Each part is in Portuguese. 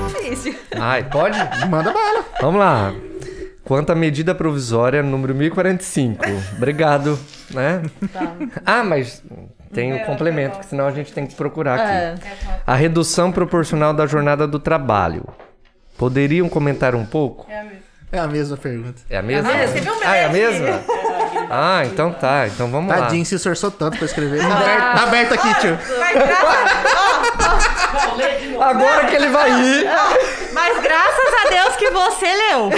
Difícil. Ai, pode? Manda bala. Vamos lá. Quanto à medida provisória número 1045. Obrigado, né? Tá. Ah, mas tem o complemento, que senão a gente tem que procurar aqui. É. A redução proporcional da jornada do trabalho. Poderiam comentar um pouco? É a mesma pergunta. É a mesma? Você viu Ah, é a mesmo? mesma? Ah, então tá. Então vamos lá. Tadinho, se esforçou tanto pra escrever. Tá aberto aqui, tio. Agora que ele vai ir. Mas graças a Deus que você leu.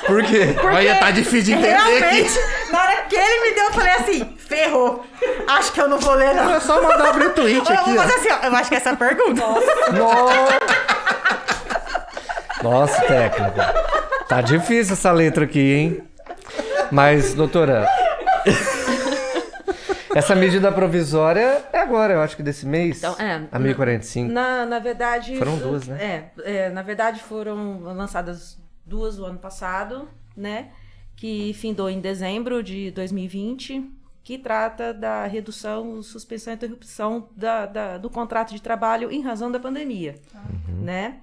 Por quê? Olha, tá difícil de entender Realmente, aqui. na hora que ele me deu, eu falei assim, ferrou. Acho que eu não vou ler, não. É só mandar abrir o tweet Eu aqui, vou fazer ó. assim, ó. Eu acho que essa é a pergunta. Nossa, técnico. Tá difícil essa letra aqui, hein? Mas, doutora... Essa medida provisória é agora, eu acho que desse mês. Então, a 1045. Na verdade... Foram duas, né? Na verdade, foram lançadas duas do ano passado, né? Que findou em dezembro de 2020, que trata da redução, suspensão e interrupção do contrato de trabalho em razão da pandemia, né?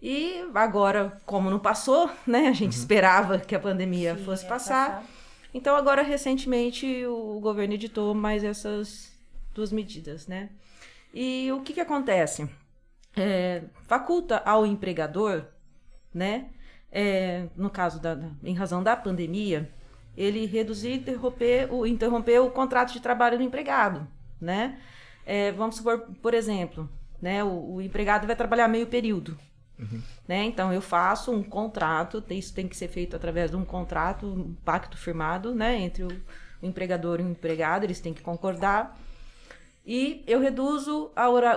E agora, como não passou, né? A gente esperava que a pandemia fosse passar. Então, agora, recentemente, o governo editou mais essas duas medidas, né? E o que acontece? Faculta ao empregador, né? No caso, em razão da pandemia, ele reduzir e interromper o contrato de trabalho do empregado, né? Vamos supor, por exemplo, né? O empregado vai trabalhar meio período. Né? Então, eu faço um contrato, isso tem que ser feito através de um contrato, um pacto firmado, né? Entre o empregador e o empregado, eles têm que concordar. E eu reduzo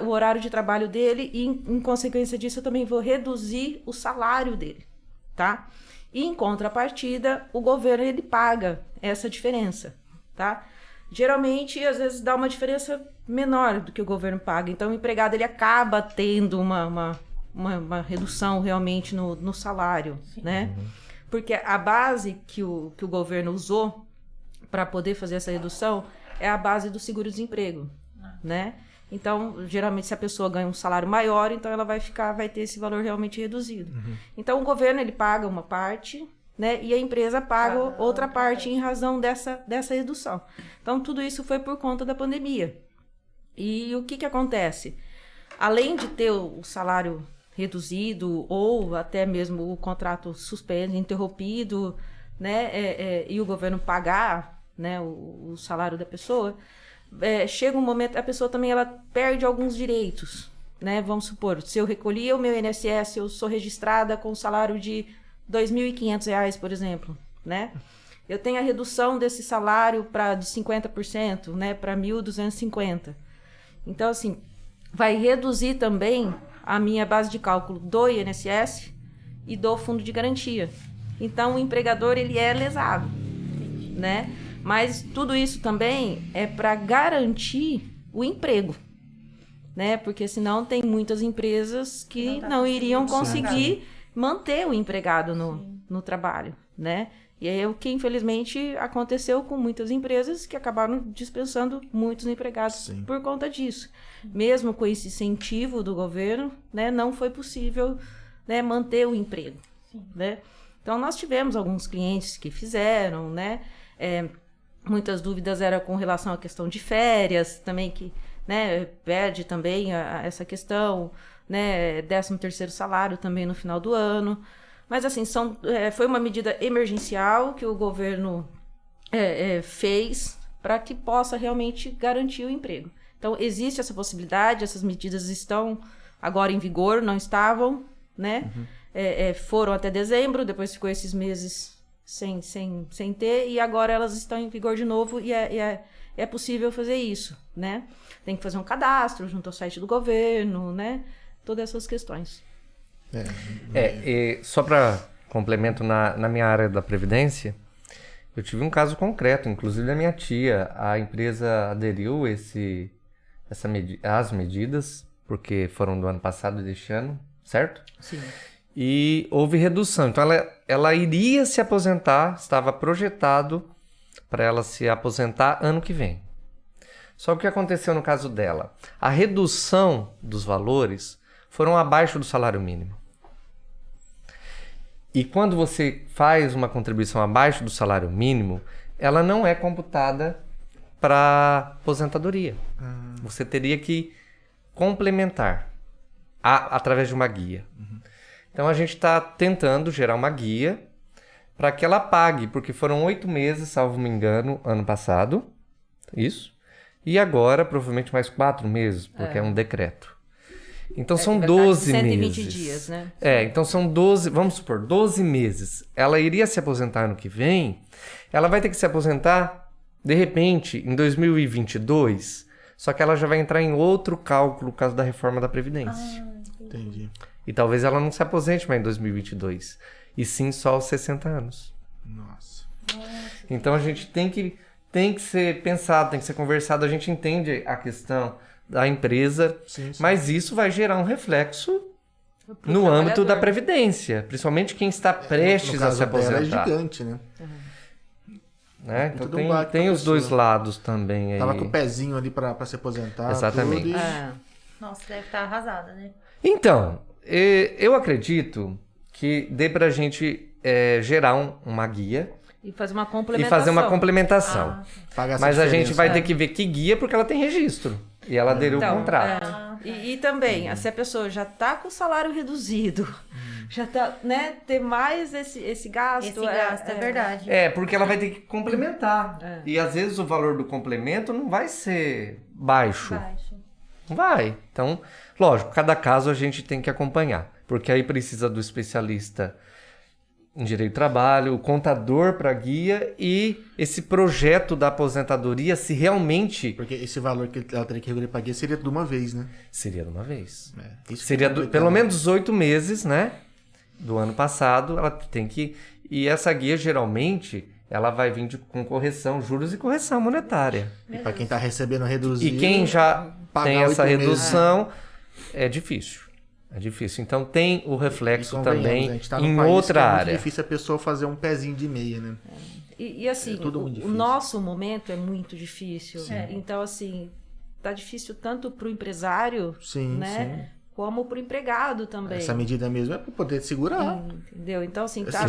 o horário de trabalho dele e, em consequência disso, eu também vou reduzir o salário dele, tá? E, em contrapartida, o governo, ele paga essa diferença, tá? Geralmente, às vezes, dá uma diferença menor do que o governo paga. Então, o empregado, ele acaba tendo uma redução realmente no salário, né? Porque a base que o governo usou para poder fazer essa redução é a base do seguro-desemprego, né? Então, geralmente, se a pessoa ganha um salário maior, então ela vai ter esse valor realmente reduzido. Então, o governo, ele paga uma parte, né? E a empresa paga outra parte em razão dessa redução. Então, tudo isso foi por conta da pandemia. E o que acontece? Além de ter o salário reduzido ou até mesmo o contrato suspenso, interrompido, né, e o governo pagar, né, o salário da pessoa, chega um momento, a pessoa também ela perde alguns direitos, né? Vamos supor, se eu recolhi o meu INSS, eu sou registrada com um salário de R$ 2.500, por exemplo, né? Eu tenho a redução desse salário de 50%, né, para 1.250. Então, assim, vai reduzir também a minha base de cálculo do INSS e do fundo de garantia. Então, o empregador, ele é lesado, né? Mas tudo isso também é para garantir o emprego, né? Porque senão tem muitas empresas que não iriam conseguir manter o empregado no trabalho, né? E é o que, infelizmente, aconteceu com muitas empresas que acabaram dispensando muitos empregados por conta disso. Mesmo com esse incentivo do governo, né, não foi possível, né, manter o emprego, né? Então, nós tivemos alguns clientes que fizeram, né? Muitas dúvidas eram com relação à questão de férias, também que, né, perde também essa questão, né, 13º salário também no final do ano. Mas, assim, foi uma medida emergencial que o governo fez para que possa realmente garantir o emprego. Então, existe essa possibilidade, essas medidas estão agora em vigor, não estavam, né? Foram até dezembro, depois ficou esses meses sem ter, e agora elas estão em vigor de novo e é possível fazer isso, né? Tem que fazer um cadastro junto ao site do governo, né? Todas essas questões. E só para complemento na minha área da Previdência, eu tive um caso concreto, inclusive da minha tia. A empresa aderiu as medidas, porque foram do ano passado e deste ano, certo? Sim. E houve redução. Então ela iria se aposentar, estava projetado para ela se aposentar ano que vem. Só que o que aconteceu no caso dela? A redução dos valores foram abaixo do salário mínimo. E quando você faz uma contribuição abaixo do salário mínimo, ela não é computada para aposentadoria. Você teria que complementar através de uma guia. Então a gente está tentando gerar uma guia para que ela pague, porque foram 8 meses, salvo me engano, ano passado. Isso. E agora, provavelmente, mais 4 meses, porque é um decreto. Então são 12 120 meses. dias, né? Então são 12, vamos supor, 12 meses. Ela iria se aposentar ano que vem, ela vai ter que se aposentar, de repente, em 2022, só que ela já vai entrar em outro cálculo por causa da reforma da Previdência. Entendi. E talvez ela não se aposente mais em 2022, e sim só aos 60 anos. Nossa. Então a gente tem que ser pensado, tem que ser conversado, a gente entende a questão da empresa, Sim. mas isso vai gerar um reflexo Pro no âmbito da trabalhador. Previdência, principalmente quem está prestes No a caso se dela aposentar. é gigante, né? Né? Então Tudo um baque tem pra os dois pessoa. lados também aí. Tava com o pezinho ali pra se aposentar. Exatamente. Tudo, e... É. Nossa, deve estar arrasada, né? Então, eu acredito que dê pra gente gerar uma guia E fazer uma e complementação. fazer uma complementação. pagar essa Mas a gente diferença. vai ter que ver que guia, porque ela tem registro. E ela aderiu ao contrato. E também, se a pessoa já tá com o salário reduzido, já tá, né, ter mais esse gasto. Esse gasto, é verdade. Porque ela vai ter que complementar. E às vezes o valor do complemento não vai ser baixo. Baixo. Não vai. Então, lógico, cada caso a gente tem que acompanhar. Porque aí precisa do especialista em direito do trabalho, o contador para guia e esse projeto da aposentadoria, se realmente Porque esse valor que ela teria que regular pra guia seria de uma vez, né? seria de uma vez. Isso que Seria é complicado. pelo menos 8 meses, né? Do ano passado, ela tem que... E essa guia, geralmente, ela vai vir com correção, juros e correção monetária. E pra quem tá recebendo reduzido... E quem já pagar tem essa 8 meses. redução, é difícil. É difícil. Então tem o reflexo E também a gente tá num em país outra que é área. muito difícil a pessoa fazer um pezinho de meia, né? E assim, É tudo muito o difícil. nosso momento é muito difícil. É. Então, assim, tá difícil tanto pro empresário, Sim, né? Como pro empregado também. Essa medida mesmo é pra poder segurar. Entendeu? Então, assim, Se tá